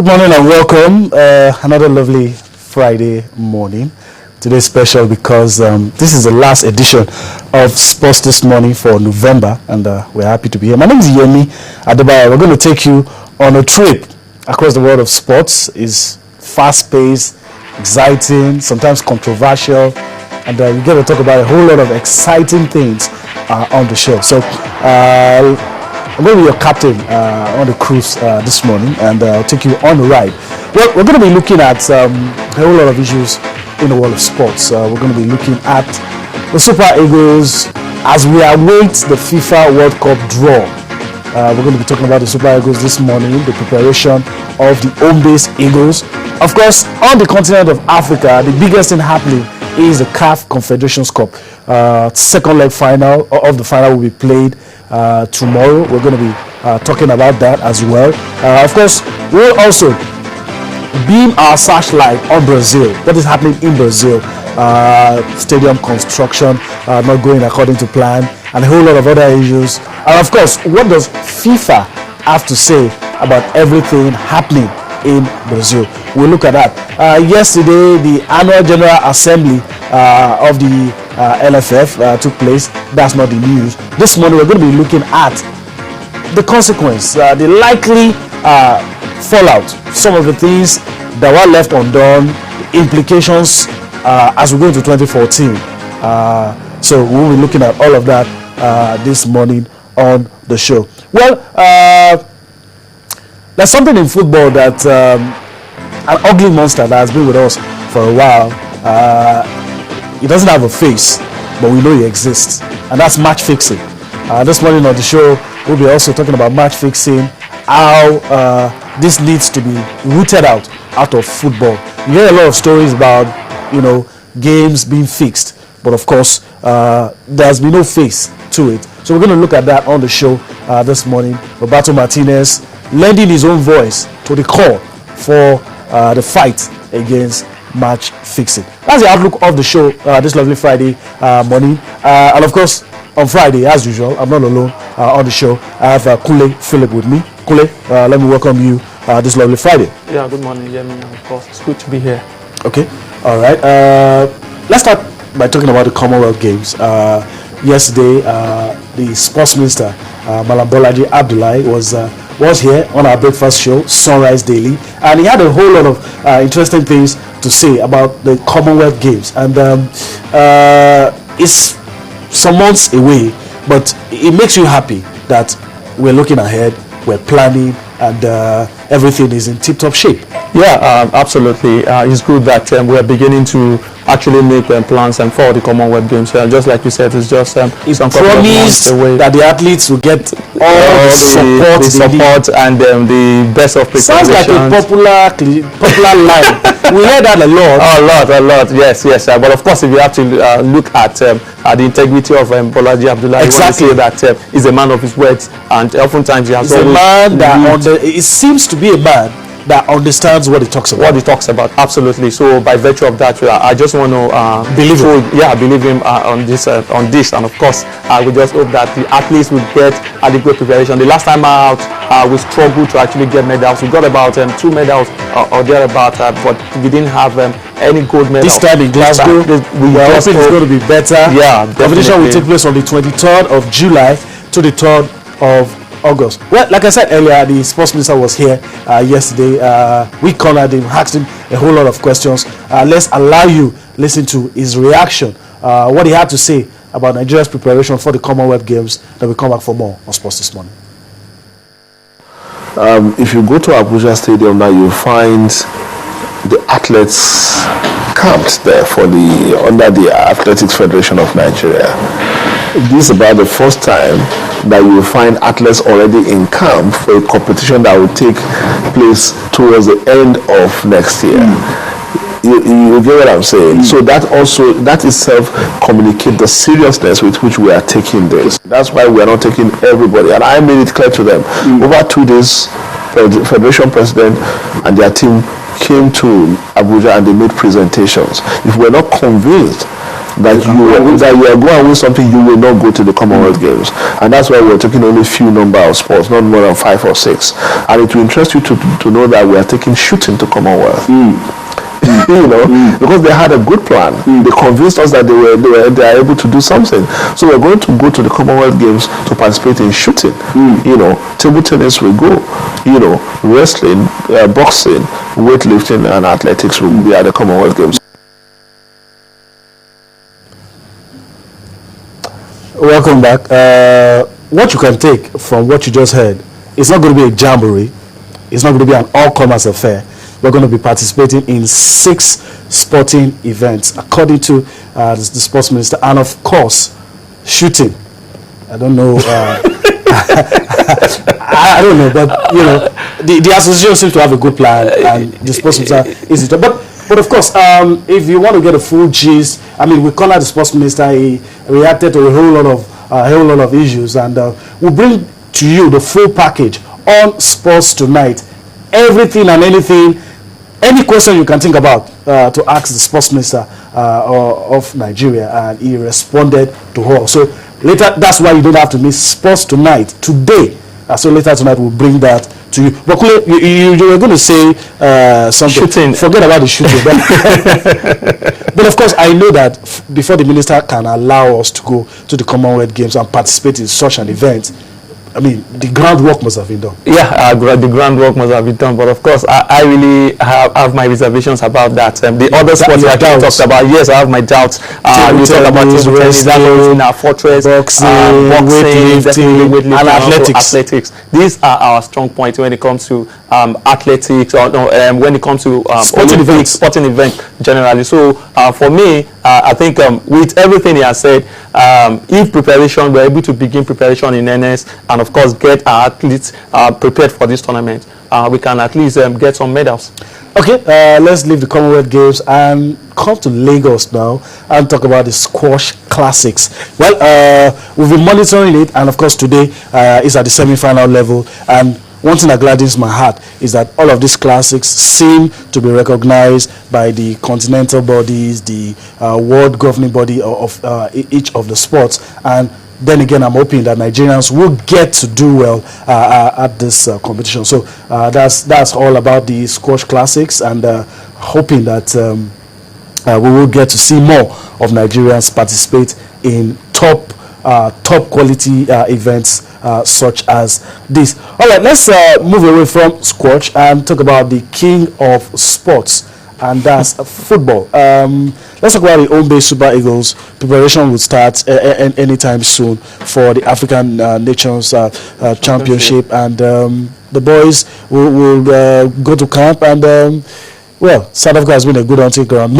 Good morning and welcome. Another lovely Friday morning. Today's special because this is the last edition of Sports This Morning for November, and we're happy to be here. My name is Yemi Adebayo. We're going to take you on a trip across the world of sports. It's fast-paced, exciting, sometimes controversial, and we get to talk about a whole lot of exciting things on the show. So I'm going to be your captain on the cruise this morning, and I'll take you on the ride. Well, we're going to be looking at a whole lot of issues in the world of sports. We're going to be looking at the Super Eagles as we await the FIFA World Cup draw. We're going to be talking about the Super Eagles this morning, the preparation of the home-based Eagles. Of course, on the continent of Africa, the biggest thing happening is the CAF Confederations Cup. Second leg final of the final will be played tomorrow. We're going to be talking about that as well. Of course, we'll also beam our searchlight on Brazil. What is happening in Brazil? Stadium construction not going according to plan, and a whole lot of other issues. And of course, what does FIFA have to say about everything happening in Brazil? We'll look at that. Yesterday, the annual General Assembly of the LFF took place. That's not the news. This morning, we're going to be looking at the consequence, the likely fallout, some of the things that were left undone, the implications as we go into 2014. So we'll be looking at all of that this morning on the show. Well, there's something in football that an ugly monster that has been with us for a while. He doesn't have a face, but we know he exists, and that's match fixing. This morning on the show, we'll be also talking about match fixing, how this needs to be rooted out of football. You hear a lot of stories about, games being fixed, but of course, there's been no face to it. So we're going to look at that on the show this morning. Roberto Martinez lending his own voice to the call for the fight against match fixing. That's the outlook of the show this lovely Friday morning. And of course, on Friday, as usual, I'm not alone on the show. I have Kule Philip with me. Kule, let me welcome you this lovely Friday. Yeah, good morning, Yemi. Of course, it's good to be here. Okay, all right. Let's start by talking about the Commonwealth Games. Yesterday, the sports minister, Malam Bolaji Abdullahi, was here on our breakfast show, Sunrise Daily, and he had a whole lot of interesting things to say about the Commonwealth Games. And it's some months away, but it makes you happy that we're looking ahead, we're planning, and everything is in tip-top shape. Yeah, absolutely. It's good that we're beginning to actually make plans and for the Commonwealth Games. Just like you said, it's just it's promised that the athletes will get all the support and the best of preparation. Sounds like a popular line. We hear that a lot. Yes. But of course, if you have to look at the integrity of Bolaji Abdullahi, exactly, you want to say that he's a man of his words, and oftentimes he has a man that it seems to be a man that understands what he talks about. Absolutely. So by virtue of that, I just want to believe him on this, and of course, we just hope that the athletes will get adequate preparation. The last time out, we struggled to actually get medals. We got about 2 medals or thereabout, but we didn't have any gold medals. This time in Glasgow, we are hoping it's going to be better. Yeah, the competition will take place on the 23rd of July to the 3rd of August. Well, like I said earlier, the sports minister was here yesterday. We cornered him, asked him a whole lot of questions. Let's allow you listen to his reaction, what he had to say about Nigeria's preparation for the Commonwealth Games. Then we come back for more on Sports This Morning. If you go to Abuja Stadium now, you'll find the athletes camped there under the Athletics Federation of Nigeria. This is about the first time that you will find athletes already in camp for a competition that will take place towards the end of next year. You get what I'm saying? So that itself communicates the seriousness with which we are taking this. That's why we are not taking everybody, and I made it clear to them. Over 2 days, the Federation President and their team came to Abuja and they made presentations. If we're not convinced that you are going to win something, you will not go to the Commonwealth Games. And that's why we're taking only few number of sports, not more than 5 or 6. And it will interest you to know that we are taking shooting to Commonwealth. Because they had a good plan. They convinced us that they are able to do something. So we're going to go to the Commonwealth Games to participate in shooting. Table tennis will go. Wrestling, boxing, weightlifting, and athletics will be at the Commonwealth Games. Welcome back. What you can take from what you just heard, it's not going to be a jamboree. It's not going to be an all-comers affair. We're going to be participating in 6 sporting events, according to the sports minister, and of course, shooting. I don't know. I don't know, but the association seems to have a good plan, and the sports minister is it. But of course, if you want to get a full gist, I mean, we call out the sports minister. He reacted to a whole lot of issues, and we'll bring to you the full package on Sports Tonight. Everything and anything, any question you can think about to ask the sports minister of Nigeria, and he responded to her. So later, that's why you don't have to miss Sports Tonight today. So later tonight we'll bring that to you. But you were going to say something. Shooting. Forget about the shooting. But of course, I know that before the minister can allow us to go to the Commonwealth Games and participate in such an event, I mean, the groundwork must have been done. Yeah, the groundwork must have been done. But of course, I really have my reservations about that. The other sports I talked about, yes, I have my doubts. You talk about table tennis, in our fortress, boxing, weightlifting, and athletics. These are our strong points when it comes to athletics, or when it comes to sporting events generally. So for me, I think with everything he has said, if preparation, we're able to begin preparation in earnest, and of course get our athletes prepared for this tournament, we can at least get some medals. Okay, let's leave the Commonwealth Games and come to Lagos now and talk about the squash classics. Well, we've been monitoring it, and of course today is at the semi-final level, and one thing that gladdens my heart is that all of these classics seem to be recognized by the continental bodies, the world governing body of each of the sports. And then again, I'm hoping that Nigerians will get to do well at this competition. So that's all about the squash classics, and hoping that we will get to see more of Nigerians participate in top quality events such as this. All right, let's move away from squash and talk about the king of sports, and that's football. Let's talk about the home-based Super Eagles. Preparation will start anytime soon for the African Nations Championship, and the boys will go to camp, and well, South Africa has been a good hunting ground.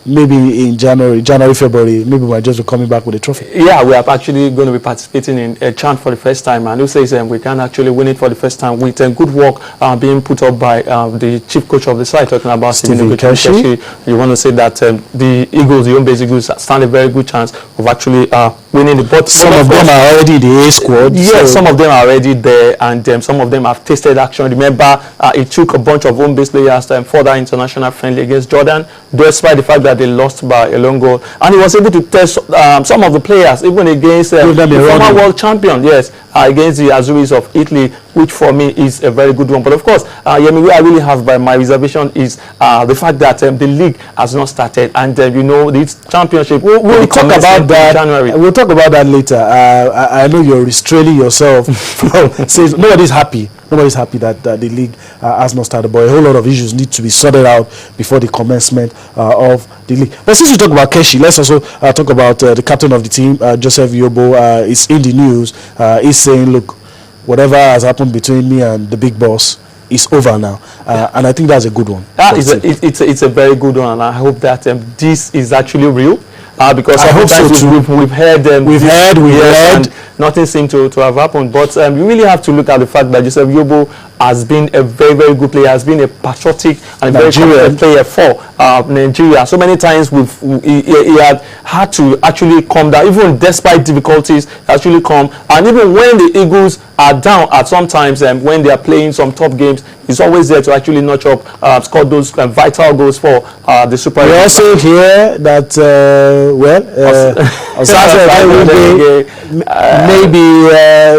Maybe in January, February, maybe we might just be coming back with a trophy. Yeah, we are actually going to be participating in a chant for the first time, and who says we can actually win it for the first time with good work being put up by the chief coach of the side, talking about Stephen Keshi. You want to say that the Eagles, the home-based Eagles, stand a very good chance of actually winning the ball. Some of them are already the A squad. Yes, some of them are already there, and some of them have tasted action. Remember, it took a bunch of home-based players for that international friendly against Jordan, despite the fact that they lost by a long goal, and he was able to test some of the players, even against the former world champion, yes, against the Azuris of Italy, which for me is a very good one. But of course, where I really have by my reservation is the fact that the league has not started, and this championship. We'll talk about that. January. We'll talk about that later. I know you're restraining yourself from saying nobody's happy. Nobody's happy that the league has not started, but a whole lot of issues need to be sorted out before the commencement of the league. But since you talk about Keshi, let's also talk about the captain of the team, Joseph Yobo. Is in the news. He's saying, look, whatever has happened between me and the big boss is over now, and I think that's a good one. It's a very good one, and I hope that this is actually real. Because I hope so too. We've heard nothing seemed to have happened. But you really have to look at the fact that Joseph Yobo has been a very, very good player, has been a patriotic and a very competent player for Nigeria. So many times he had to actually come down, even despite difficulties, actually come. And even when the Eagles are down at sometimes, when they are playing some top games, he's always there to actually notch up, score those vital goals for the Super Eagles. We also hear that, maybe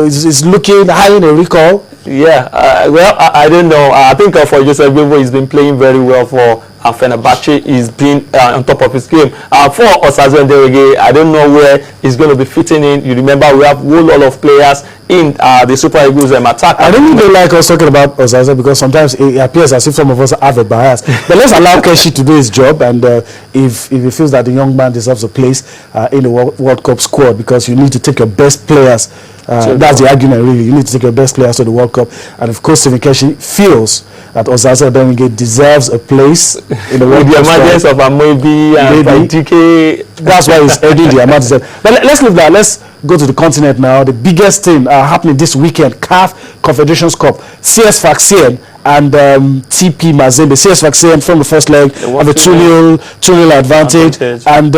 is looking high in a recall. Yeah, I don't know. I think for Joseph Yobo, he's been playing very well for Fenerbahce. He's been on top of his game. For Osaze Nderege, I don't know where he's going to be fitting in. You remember we have a whole lot of players in the Super Eagles attack. I don't even like us talking about Osaze because sometimes it appears as if some of us have a bias. But let's allow Keshi to do his job, and if he feels that the young man deserves a place in the World Cup squad, because you need to take your best players. That's the argument, really. You need to take your best players to the World Cup, and of course, Stephen Keshi feels that Osaze Nderege deserves a place in the World Cup. The emergence of Amobi and DK. That's why he's earning the amount. But let's leave that. Let's go to the continent now. The biggest thing happening this weekend: CAF Confederations Cup. CS Sfaxien and TP Mazembe. CS Sfaxien from the first leg have a 2-0 advantage. And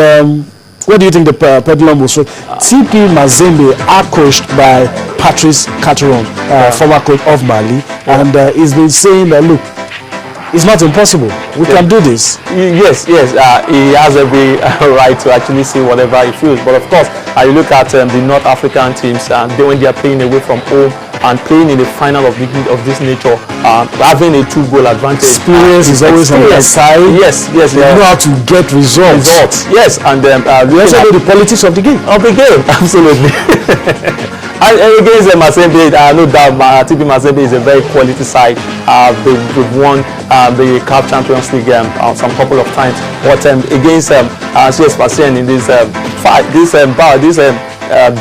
what do you think the pendulum will swing? TP Mazembe are coached by Patrice Carteron, former coach of Mali, and he's been saying that, look, it's not impossible. We can do this. Yes. He has every right to actually say whatever he feels. But of course, you look at the North African teams, when they are playing away from home and playing in the final of this nature, having a 2-goal advantage. Experience is always on the side. Yes. They know how to get results. Yes, and we also know the politics of the game. Absolutely. And against Mazembe, no doubt, TP Mazembe is a very quality side. They've won the CAF Champions League some couple of times. But against CS Sfaxien in this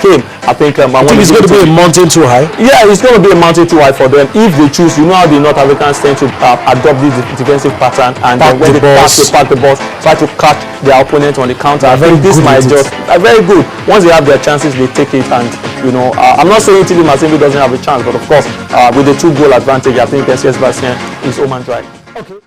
game, I think it's going to be a mountain too high. Yeah, it's going to be a mountain too high for them if they choose. You know how the North Africans tend to adopt this defensive pattern, and when they pass the ball, try to catch their opponent on the counter. I think this might just very good. Once they have their chances, they take it. And I'm not saying TP Mazembe doesn't have a chance, but of course, with the 2-goal advantage, I think CS Sfaxien is home and dry. Okay.